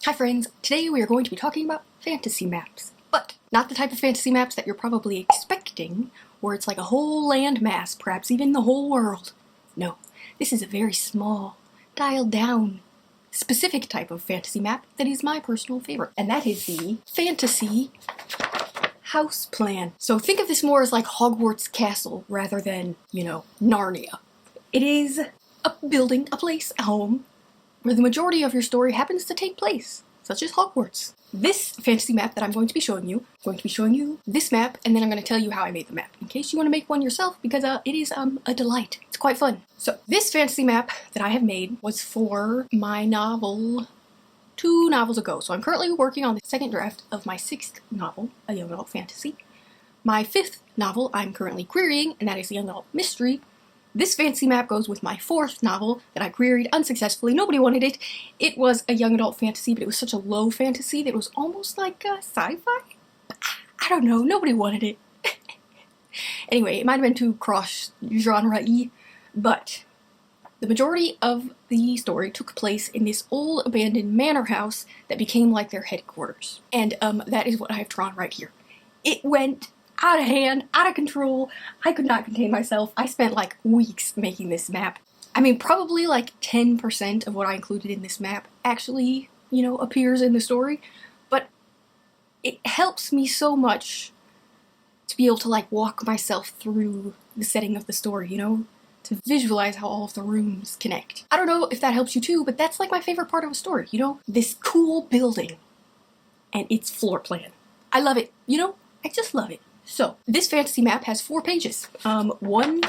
Hi friends, today we are going to be talking about fantasy maps, but not the type of fantasy maps that you're probably expecting, where it's like a whole landmass, perhaps even the whole world. No, this is a very small, dialed down, specific type of fantasy map that is my personal favorite, and that is the fantasy house plan. So think of this more as like Hogwarts Castle rather than, Narnia. It is a building, a place, a home, where the majority of your story happens to take place, such as Hogwarts. This fantasy map that I'm going to be showing you, this map, and then I'm going to tell you how I made the map, in case you want to make one yourself, because it is a delight. It's quite fun. So, this fantasy map that I have made was for my novel 2 novels ago. So I'm currently working on the second draft of my 6th novel, a young adult fantasy. My 5th novel I'm currently querying, and that is a young adult mystery. This fantasy map goes with my 4th novel that I queried unsuccessfully. Nobody wanted it. It was a young adult fantasy, but it was such a low fantasy that it was almost like sci-fi? I don't know. Nobody wanted it. Anyway, it might have been too cross-genre-y, but the majority of the story took place in this old abandoned manor house that became like their headquarters. And that is what I have drawn right here. It went out of hand, out of control. I could not contain myself. I spent like weeks making this map. I mean, probably like 10% of what I included in this map actually, appears in the story, but it helps me so much to be able to like walk myself through the setting of the story, to visualize how all of the rooms connect. I don't know if that helps you too, but that's like my favorite part of a story, this cool building and its floor plan. I love it, I just love it. So, this fantasy map has 4 pages. One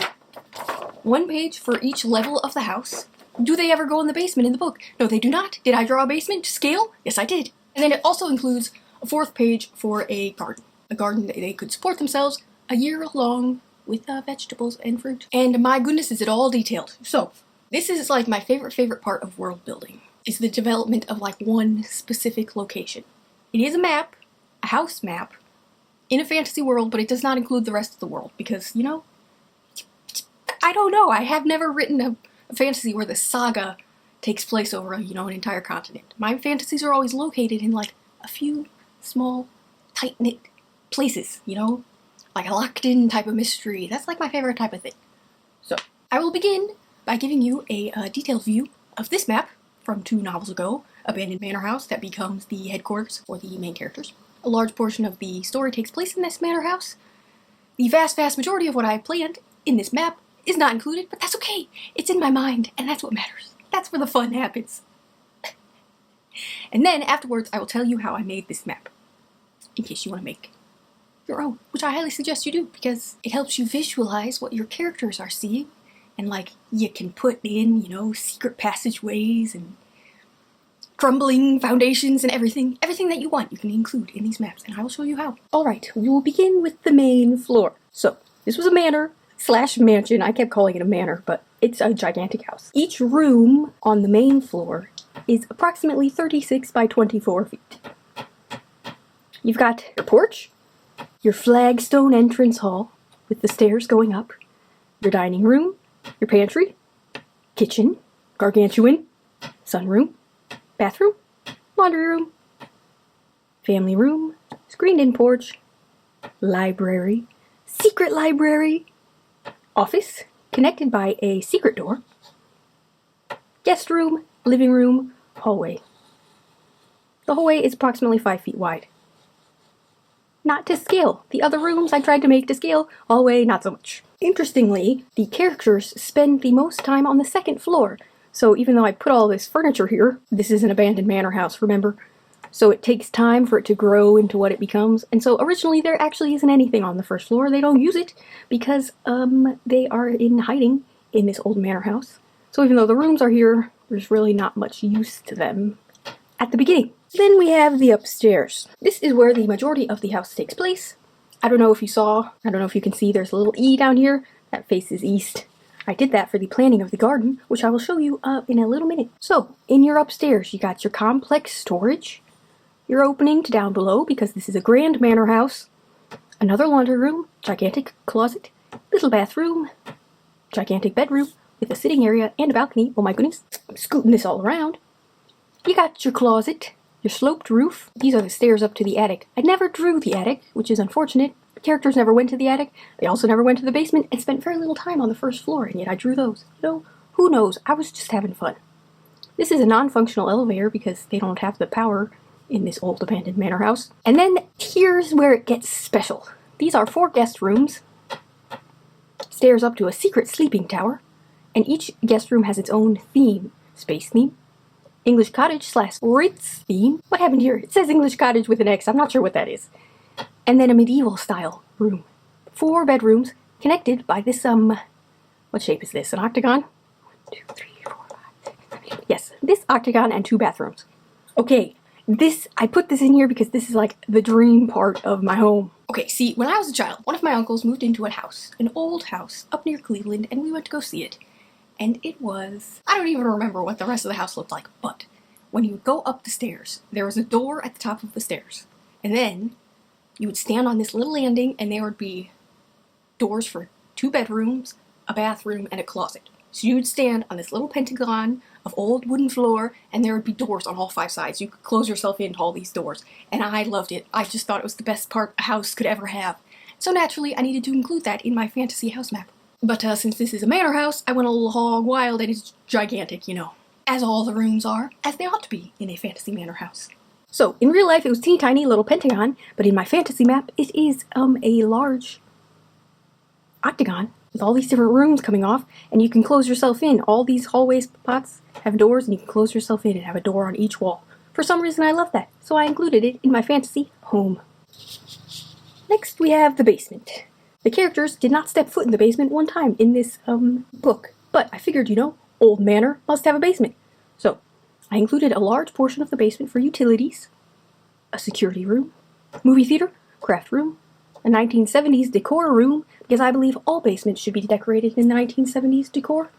page for each level of the house. Do they ever go in the basement in the book? No, they do not. Did I draw a basement to scale? Yes, I did. And then it also includes a 4th page for a garden. A garden that they could support themselves a year long with vegetables and fruit. And my goodness, is it all detailed. So, this is like my favorite part of world building. Is the development of like one specific location. It is a map, a house map, in a fantasy world, but it does not include the rest of the world, because, I don't know, I have never written a fantasy where the saga takes place over, an entire continent. My fantasies are always located in, like, a few small, tight-knit places, like a locked-in type of mystery. That's, like, my favorite type of thing. So, I will begin by giving you a detailed view of this map from 2 novels ago, Abandoned Manor House, that becomes the headquarters for the main characters. A large portion of the story takes place in this manor house. The vast majority of what I have planned in this map is not included, but that's okay. It's in my mind, and that's what matters. That's where the fun happens. And then, afterwards, I will tell you how I made this map, in case you want to make your own, which I highly suggest you do, because it helps you visualize what your characters are seeing, and, you can put in, secret passageways, and crumbling foundations and everything that you want you can include in these maps, and I will show you how. Alright, we will begin with the main floor. So, this was a manor/mansion. I kept calling it a manor, but it's a gigantic house. Each room on the main floor is approximately 36 by 24 feet. You've got your porch, your flagstone entrance hall with the stairs going up, your dining room, your pantry, kitchen, gargantuan, sunroom, bathroom, laundry room, family room, screened-in porch, library, secret library, office, connected by a secret door, guest room, living room, hallway. The hallway is approximately 5 feet wide. Not to scale. The other rooms I tried to make to scale, hallway not so much. Interestingly, the characters spend the most time on the 2nd floor. So even though I put all this furniture here, this is an abandoned manor house, remember? So it takes time for it to grow into what it becomes. And so originally there actually isn't anything on the 1st floor. They don't use it because they are in hiding in this old manor house. So even though the rooms are here, there's really not much use to them at the beginning. Then we have the upstairs. This is where the majority of the house takes place. I don't know if you can see, there's a little E down here that faces east. I did that for the planning of the garden, which I will show you in a little minute. So, in your upstairs, you got your complex storage, your opening to down below, because this is a grand manor house, another laundry room, gigantic closet, little bathroom, gigantic bedroom, with a sitting area and a balcony. Oh my goodness, I'm scooting this all around. You got your closet, your sloped roof. These are the stairs up to the attic. I never drew the attic, which is unfortunate. The characters never went to the attic. They also never went to the basement and spent very little time on the first floor, and yet I drew those. You know, who knows? I was just having fun. This is a non-functional elevator because they don't have the power in this old abandoned manor house. And then here's where it gets special. These are 4 guest rooms, stairs up to a secret sleeping tower, and each guest room has its own theme. Space theme, English cottage / Ritz theme. What happened here? It says English cottage with an X. I'm not sure what that is. And then a medieval style room. 4 bedrooms connected by this, what shape is this? An octagon? 1, 2, 3, 4, 5, 6, 7, 8. Yes, this octagon and 2 bathrooms. Okay, I put this in here because this is like the dream part of my home. Okay, see, when I was a child, one of my uncles moved into a house, an old house up near Cleveland, and we went to go see it. And it was, I don't even remember what the rest of the house looked like, but when you would go up the stairs, there was a door at the top of the stairs. And then you would stand on this little landing, and there would be doors for 2 bedrooms, a bathroom, and a closet. So you would stand on this little pentagon of old wooden floor, and there would be doors on all 5 sides. You could close yourself into all these doors. And I loved it. I just thought it was the best part a house could ever have. So naturally, I needed to include that in my fantasy house map. But since this is a manor house, I went a little hog wild, and it's gigantic, you know. As all the rooms are, as they ought to be in a fantasy manor house. So, in real life, it was teeny tiny little pentagon, but in my fantasy map, it is a large octagon with all these different rooms coming off, and you can close yourself in. All these hallway spots have doors, and you can close yourself in and have a door on each wall. For some reason, I love that, so I included it in my fantasy home. Next, we have the basement. The characters did not step foot in the basement one time in this book, but I figured, you know, old manor must have a basement. So, I included a large portion of the basement for utilities, a security room, movie theater, craft room, a 1970s decor room, because I believe all basements should be decorated in the 1970s decor,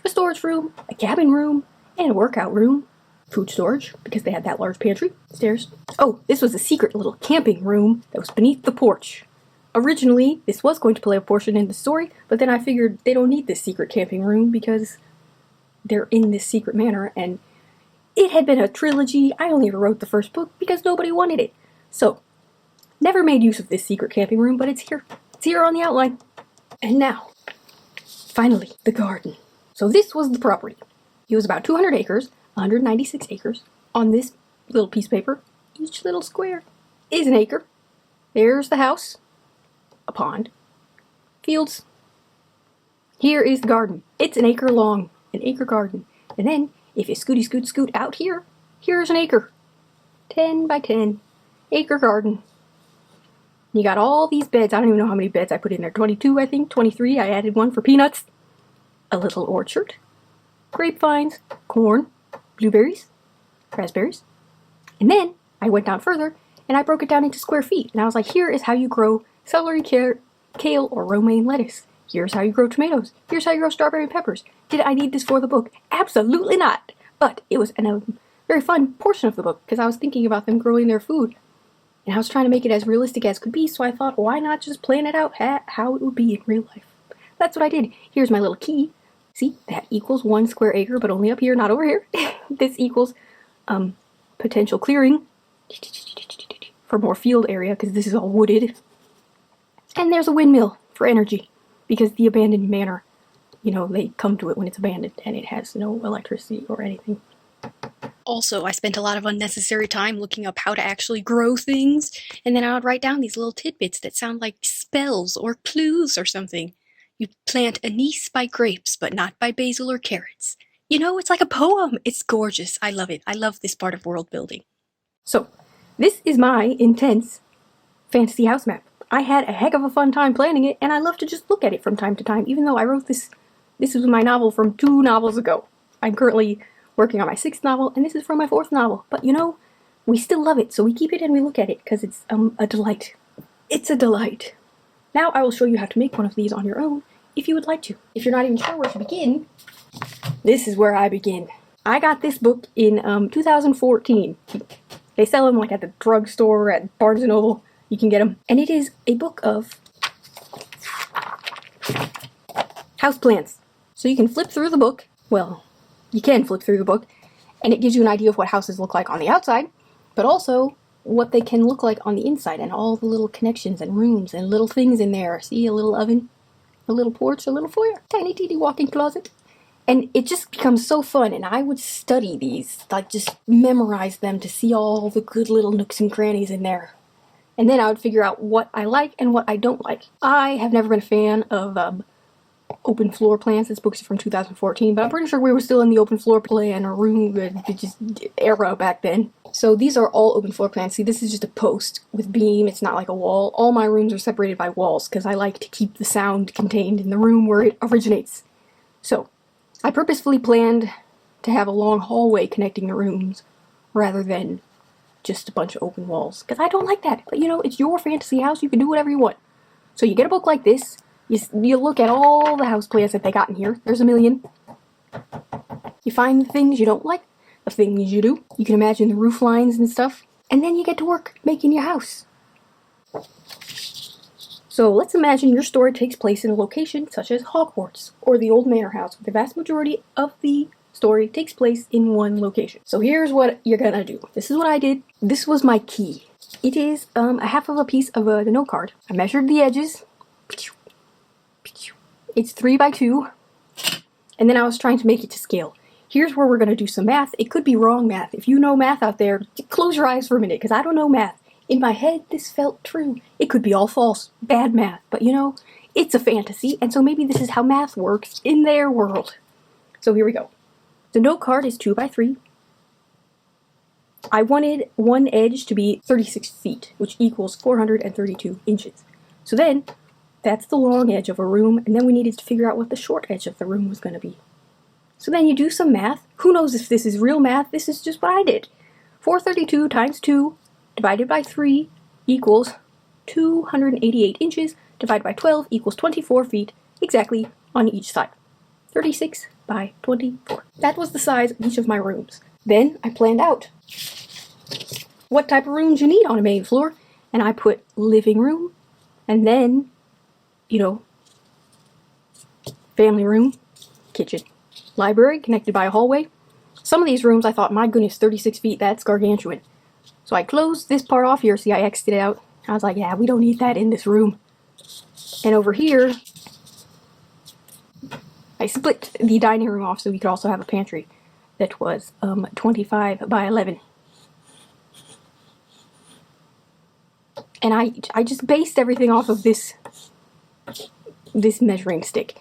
a storage room, a cabin room, and a workout room, food storage, because they had that large pantry, stairs. Oh, this was a secret little camping room that was beneath the porch. Originally, this was going to play a portion in the story, but then I figured they don't need this secret camping room because they're in this secret manor, and it had been a trilogy. I only ever wrote the first book because nobody wanted it. So, never made use of this secret camping room, but it's here. It's here on the outline. And now, finally, the garden. So this was the property. It was about 200 acres, 196 acres, on this little piece of paper. Each little square is an acre. There's the house. A pond, fields. Here is the garden. It's an acre long, an acre garden. And then, if you scoot out here, here's an acre. 10 by 10 acre garden. You got all these beds. I don't even know how many beds I put in there. 22, I think. 23. I added one for peanuts. A little orchard. Grapevines. Corn. Blueberries. Raspberries. And then, I went down further, and I broke it down into square feet. And I was like, here is how you grow celery, kale, or romaine lettuce. Here's how you grow tomatoes. Here's how you grow strawberry peppers. Did I need this for the book? Absolutely not. But it was a very fun portion of the book because I was thinking about them growing their food. And I was trying to make it as realistic as could be, so I thought, why not just plan it out how it would be in real life? That's what I did. Here's my little key. See, that equals 1 square acre, but only up here, not over here. This equals potential clearing for more field area because this is all wooded. And there's a windmill for energy, because the abandoned manor, you know, they come to it when it's abandoned, and it has no electricity or anything. Also, I spent a lot of unnecessary time looking up how to actually grow things, and then I would write down these little tidbits that sound like spells or clues or something. You plant anise by grapes, but not by basil or carrots. You know, it's like a poem. It's gorgeous. I love it. I love this part of world building. So, this is my intense fantasy house map. I had a heck of a fun time planning it, and I love to just look at it from time to time, even though I wrote this was my novel from 2 novels ago. I'm currently working on my 6th novel, and this is from my 4th novel. But you know, we still love it, so we keep it and we look at it, because it's a delight. It's a delight. Now I will show you how to make one of these on your own, if you would like to. If you're not even sure where to begin, this is where I begin. I got this book in 2014. They sell them like at the drugstore, at Barnes & Noble. You can get them. And it is a book of houseplants. So you can flip through the book. Well, you can flip through the book. And it gives you an idea of what houses look like on the outside. but also what they can look like on the inside and all the little connections and rooms and little things in there. See, a little oven, a little porch, a little foyer, tiny teeny walk-in closet. And it just becomes so fun, and I would study these, like just memorize them to see all the good little nooks and crannies in there. And then I would figure out what I like and what I don't like. I have never been a fan of open floor plans. This book's from 2014, but I'm pretty sure we were still in the open floor plan or room just era back then. So these are all open floor plans. See, this is just a post with beam. It's not like a wall. All my rooms are separated by walls because I like to keep the sound contained in the room where it originates. So I purposefully planned to have a long hallway connecting the rooms rather than just a bunch of open walls, because I don't like that. But you know, it's your fantasy house. You can do whatever you want. So you get a book like this. You look at all the house plans that they got in here. There's a million. You find the things you don't like, the things you do. You can imagine the roof lines and stuff. And then you get to work making your house. So let's imagine your story takes place in a location such as Hogwarts or the old manor house, where the vast majority of the story takes place in one location. So here's what you're gonna do. This is what I did. This was my key. It is a half of a piece of the note card. I measured the edges. It's 3 by 2, and then I was trying to make it to scale. Here's where we're going to do some math. It could be wrong math. If you know math out there, close your eyes for a minute, because I don't know math. In my head, this felt true. It could be all false, bad math, but you know, it's a fantasy, and so maybe this is how math works in their world. So here we go. The note card is 2 by 3. I wanted one edge to be 36 feet, which equals 432 inches. So then, that's the long edge of a room, and then we needed to figure out what the short edge of the room was going to be. So then you do some math. Who knows if this is real math? This is just what I did. 432 times 2 divided by 3 equals 288 inches divided by 12 equals 24 feet, exactly on each side. 36 by 24. That was the size of each of my rooms. Then I planned out what type of rooms you need on a main floor, and I put living room, and then, you know, family room, kitchen, library connected by a hallway. Some of these rooms I thought, my goodness, 36 feet, that's gargantuan. So I closed this part off here. See, I exited out. I was like, yeah, we don't need that in this room. And over here, I split the dining room off so we could also have a pantry that was 25 by 11. And I just based everything off of this measuring stick.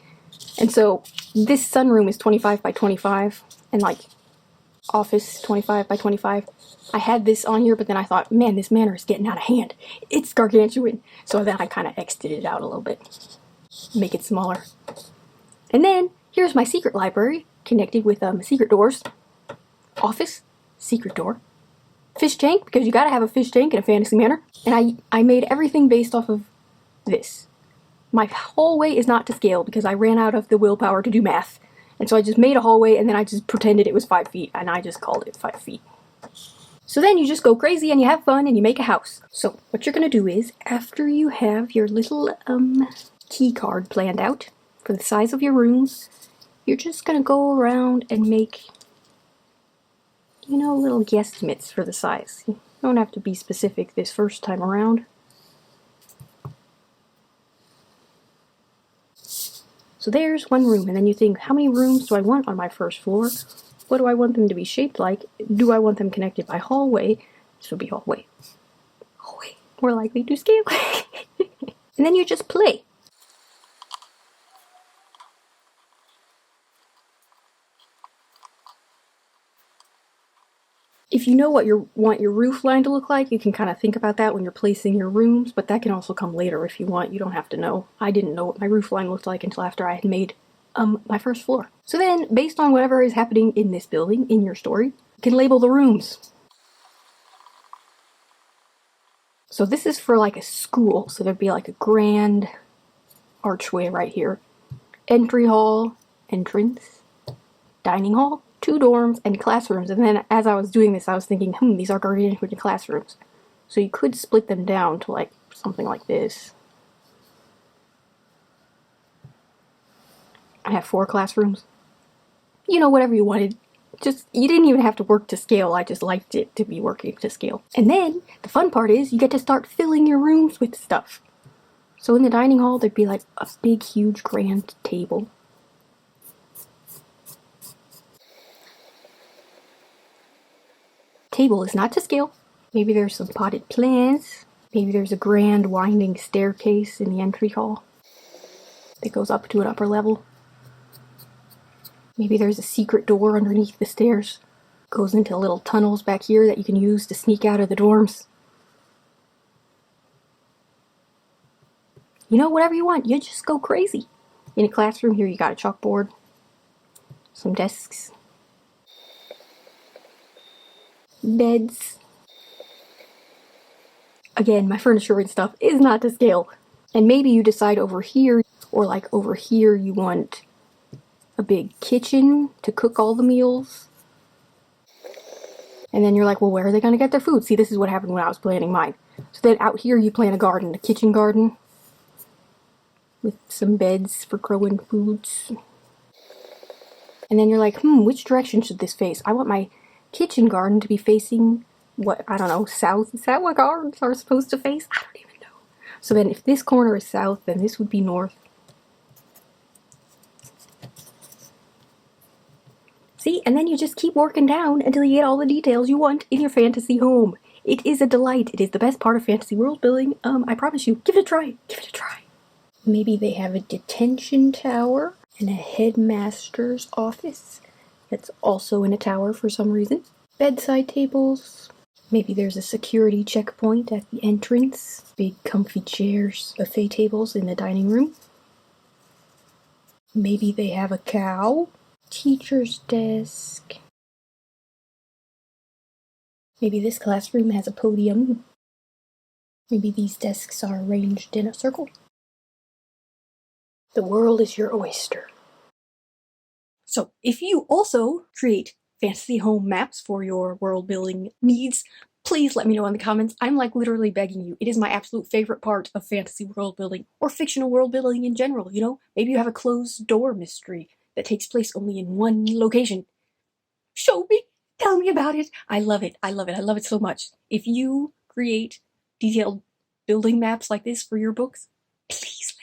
And so this sunroom is 25 by 25, and like office 25 by 25. I had this on here, but then I thought, man, this manor is getting out of hand. It's gargantuan. So then I kind of exited it out a little bit, make it smaller. And then here's my secret library connected with secret doors. Office, secret door. Fish tank, because you gotta have a fish tank in a fantasy manor. And I made everything based off of this. My hallway is not to scale because I ran out of the willpower to do math. And so I just made a hallway, and then I just pretended it was 5 feet, and I just called it 5 feet. So then you just go crazy and you have fun and you make a house. So what you're gonna do is, after you have your little key card planned out for the size of your rooms, you're just gonna go around and make, you know, little guesstimates for the size. You don't have to be specific this first time around. So there's one room, and then you think, how many rooms do I want on my first floor? What do I want them to be shaped like? Do I want them connected by hallway? This would be hallway. Hallway. More likely to scale. And then you just play. If you know what you want your roof line to look like, you can kind of think about that when you're placing your rooms, but that can also come later if you want. You don't have to know. I didn't know what my roof line looked like until after I had made my first floor. So then, based on whatever is happening in this building, in your story, you can label the rooms. So this is for like a school, so there'd be like a grand archway right here. Entry hall, entrance, dining hall, 2 dorms, and classrooms. And then as I was doing this, I was thinking, these are gargantuan classrooms. So you could split them down to like something like this. I have 4 classrooms. You know, whatever you wanted. You didn't even have to work to scale. I just liked it to be working to scale. And then the fun part is you get to start filling your rooms with stuff. So in the dining hall, there'd be like a big, huge, grand table. Table is not to scale. Maybe there's some potted plants. Maybe there's a grand winding staircase in the entry hall that goes up to an upper level. Maybe there's a secret door underneath the stairs. Goes into little tunnels back here that you can use to sneak out of the dorms. You know, whatever you want, you just go crazy. In a classroom here, you got a chalkboard, some desks, beds. Again, my furniture and stuff is not to scale. And maybe you decide over here, or like over here, you want a big kitchen to cook all the meals. And then you're like, well, where are they going to get their food? See, this is what happened when I was planning mine. So then out here you plan a garden, a kitchen garden, with some beds for growing foods. And then you're like, which direction should this face? I want my kitchen garden to be facing, I don't know, south. Is that what gardens are supposed to face? I don't even know. So then if this corner is south, then this would be north. See, and then you just keep working down until you get all the details you want in your fantasy home. It is a delight. It is the best part of fantasy world building. I promise you. Give it a try. Give it a try. Maybe they have a detention tower and a headmaster's office that's also in a tower for some reason. Bedside tables. Maybe there's a security checkpoint at the entrance. Big comfy chairs, buffet tables in the dining room. Maybe they have a cow. Teacher's desk. Maybe this classroom has a podium. Maybe these desks are arranged in a circle. The world is your oyster. So, if you also create fantasy home maps for your world building needs, please let me know in the comments. I'm like literally begging you. It is my absolute favorite part of fantasy world building, or fictional world building in general, you know? Maybe you have a closed door mystery that takes place only in one location. Show me! Tell me about it! I love it. I love it. I love it so much. If you create detailed building maps like this for your books, please